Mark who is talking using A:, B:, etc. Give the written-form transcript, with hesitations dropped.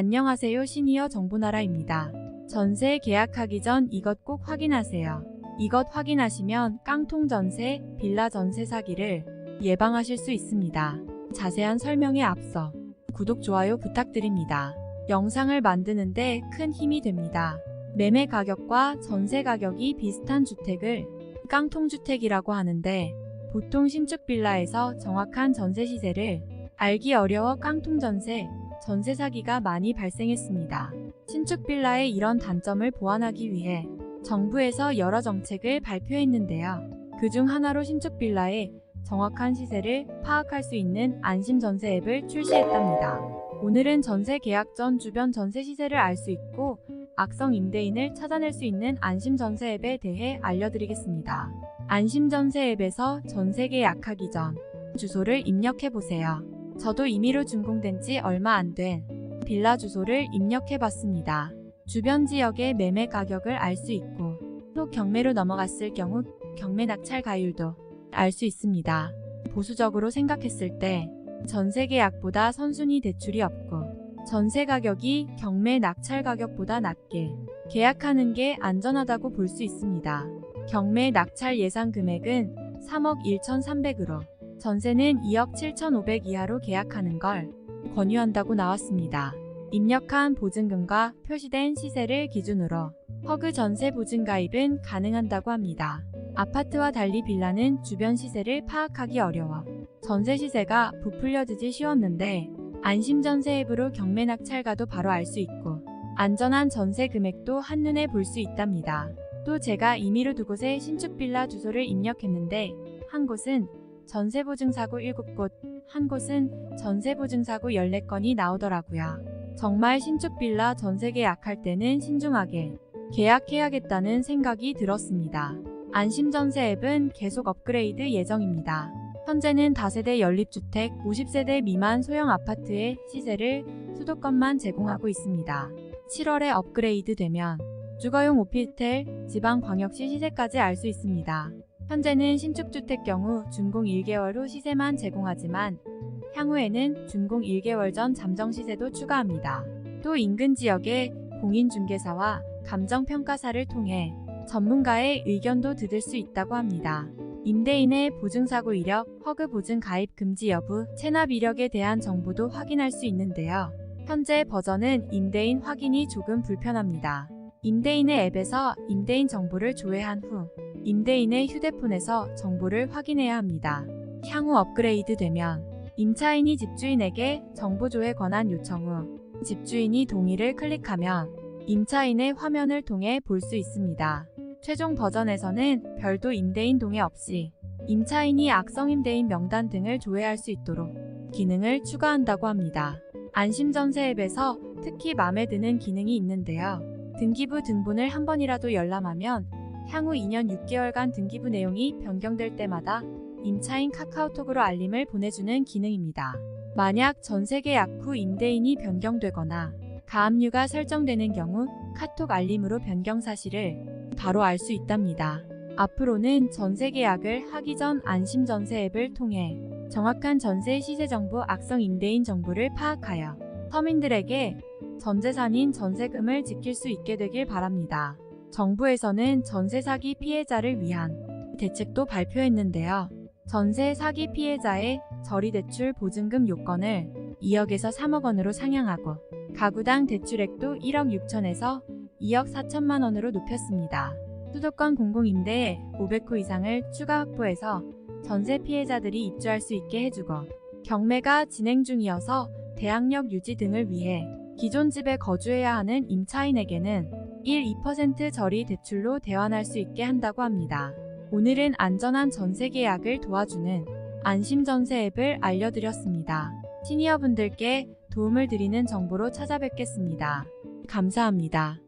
A: 안녕하세요. 시니어 정보나라입니다. 전세 계약하기 전 이것 꼭 확인하세요. 이것 확인하시면 깡통 전세, 빌라 전세 사기를 예방하실 수 있습니다. 자세한 설명에 앞서 구독, 좋아요 부탁드립니다. 영상을 만드는데 큰 힘이 됩니다. 매매 가격과 전세 가격이 비슷한 주택을 깡통주택이라고 하는데, 보통 신축 빌라에서 정확한 전세 시세를 알기 어려워 깡통전세, 전세 사기가 많이 발생했습니다. 신축 빌라의 이런 단점을 보완하기 위해 정부에서 여러 정책을 발표했는데요. 그중 하나로 신축 빌라의 정확한 시세를 파악할 수 있는 안심전세 앱을 출시했답니다. 오늘은 전세 계약 전 주변 전세 시세를 알 수 있고 악성 임대인을 찾아낼 수 있는 안심전세 앱에 대해 알려드리겠습니다. 안심전세 앱에서 전세 계약하기 전 주소를 입력해보세요. 저도 임의로 준공된 지 얼마 안 된 빌라 주소를 입력해봤습니다. 주변 지역의 매매 가격을 알 수 있고, 또 경매로 넘어갔을 경우 경매 낙찰 가율도 알 수 있습니다. 보수적으로 생각했을 때 전세 계약보다 선순위 대출이 없고 전세 가격이 경매 낙찰 가격보다 낮게 계약하는 게 안전하다고 볼 수 있습니다. 경매 낙찰 예상 금액은 3억 1,300으로 전세는 2억 7,500 이하로 계약하는 걸 권유한다고 나왔습니다. 입력한 보증금과 표시된 시세를 기준으로 허그 전세 보증 가입은 가능한다고 합니다. 아파트와 달리 빌라는 주변 시세를 파악하기 어려워 전세 시세가 부풀려지기 쉬웠는데, 안심전세 앱으로 경매 낙찰가도 바로 알 수 있고 안전한 전세 금액도 한눈에 볼 수 있답니다. 또 제가 임의로 두 곳의 신축 빌라 주소를 입력했는데, 한 곳은 전세보증사고 7곳, 한 곳은 전세보증사고 14건이 나오더라고요. 정말 신축 빌라 전세 계약할 때는 신중하게 계약해야겠다는 생각이 들었습니다. 안심전세 앱은 계속 업그레이드 예정입니다. 현재는 다세대 연립주택 50세대 미만 소형 아파트의 시세를 수도권만 제공하고 있습니다. 7월에 업그레이드 되면 주거용 오피스텔, 지방광역시 시세까지 알 수 있습니다. 현재는 신축주택 경우 준공 1개월 후 시세만 제공하지만 향후에는 준공 1개월 전 잠정 시세도 추가합니다. 또 인근 지역의 공인중개사와 감정평가사를 통해 전문가의 의견도 들을 수 있다고 합니다. 임대인의 보증사고 이력, 허그 보증 가입 금지 여부, 체납 이력에 대한 정보도 확인할 수 있는데요. 현재 버전은 임대인 확인이 조금 불편합니다. 임대인의 앱에서 임대인 정보를 조회한 후 임대인의 휴대폰에서 정보를 확인해야 합니다. 향후 업그레이드 되면 임차인이 집주인에게 정보 조회 권한 요청 후 집주인이 동의를 클릭하면 임차인의 화면을 통해 볼 수 있습니다. 최종 버전에서는 별도 임대인 동의 없이 임차인이 악성 임대인 명단 등을 조회할 수 있도록 기능을 추가한다고 합니다. 안심전세 앱에서 특히 마음에 드는 기능이 있는데요. 등기부 등본을 한 번이라도 열람하면 향후 2년 6개월간 등기부 내용이 변경될 때마다 임차인 카카오톡으로 알림을 보내주는 기능입니다. 만약 전세 계약 후 임대인이 변경되거나 가압류가 설정되는 경우 카톡 알림으로 변경 사실을 바로 알 수 있답니다. 앞으로는 전세 계약을 하기 전 안심전세 앱을 통해 정확한 전세 시세 정보, 악성 임대인 정보를 파악하여 서민들에게 전재산인 전세금을 지킬 수 있게 되길 바랍니다. 정부에서는 전세 사기 피해자를 위한 대책도 발표했는데요. 전세 사기 피해자의 저리대출 보증금 요건을 2억에서 3억 원으로 상향하고 가구당 대출액도 1억 6천에서 2억 4천만 원으로 높였습니다. 수도권 공공임대에 500호 이상을 추가 확보해서 전세 피해자들이 입주할 수 있게 해주고, 경매가 진행 중이어서 대항력 유지 등을 위해 기존 집에 거주해야 하는 임차인에게는 2% 저리 대출로 대환할 수 있게 한다고 합니다. 오늘은 안전한 전세 계약을 도와주는 안심전세 앱을 알려드렸습니다. 시니어분들께 도움을 드리는 정보로 찾아뵙겠습니다. 감사합니다.